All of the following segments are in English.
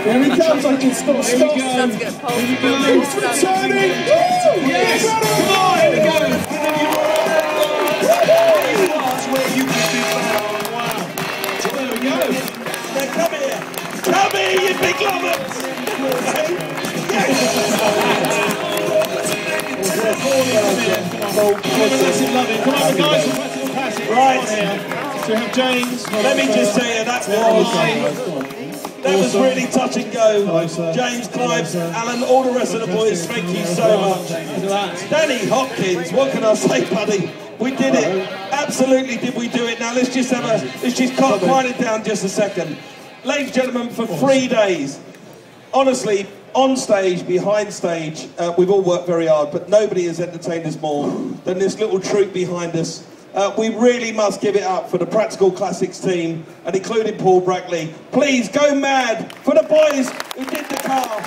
Here he comes, I can stop. Here we go. It's returning! Yes! Come on, here we go! That's where you can be found. Wow. So there we go. Now come here. Come here, you big lovers! Come on, the guys from Practical Classic. Right. So we have James. Let me just tell you, that was really touch and go. James, Clive, Alan, all the rest of the boys, thank you so much. Danny Hopkins, what can I say, buddy? We did it. Absolutely did we do it. Now let's just quiet it down just a second. Ladies and gentlemen, for 3 days, honestly, on stage, behind stage, we've all worked very hard, but nobody has entertained us more than this little troupe behind us. We really must give it up for the Practical Classics team, and including Paul Brackley. Please go mad for the boys who did the car.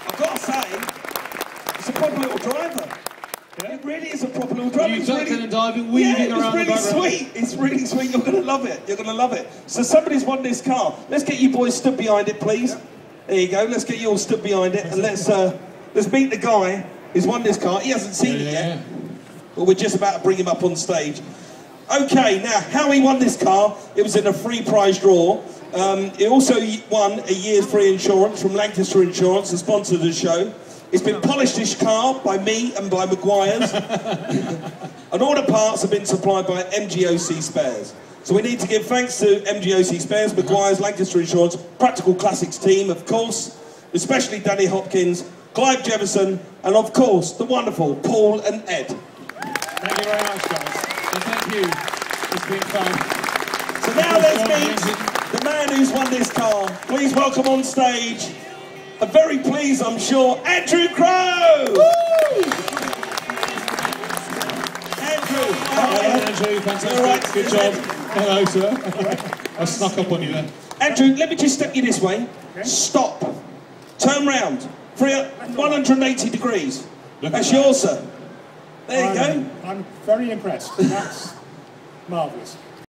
I've got to say, it's a proper little driver. It really is a proper little driver. You ducking and diving, weaving around the background. It's really sweet. It's really sweet. You're going to love it. You're going to love it. So somebody's won this car. Let's get you boys stood behind it, please. There you go. Let's get you all stood behind it, and let's meet the guy who's won this car. He hasn't seen it yet, but we're just about to bring him up on stage. Okay, now how he won this car? It was in a free prize draw. He also won a year's free insurance from Lancaster Insurance, the sponsor of the show. It's been polished, this car, by me and by Maguire's. And all the parts have been supplied by MGOC Spares. So we need to give thanks to MGOC Spares, Maguire's, Lancaster Insurance, Practical Classics team, of course, especially Danny Hopkins, Clive Jefferson, and of course, the wonderful Paul and Ed. Thank you very much, guys. And thank you. It's been fun. So now let's meet the man who's won this car. Please welcome on stage, a very pleased, I'm sure, Andrew Crow! Woo! Andrew! Hi, Andrew. Fantastic. Right. Good job. Hello, sir. I snuck up on you there. Andrew, let me just step you this way. Okay. Stop. Turn round. 180 degrees. That's yours, sir. There you go. I'm very impressed. That's marvellous.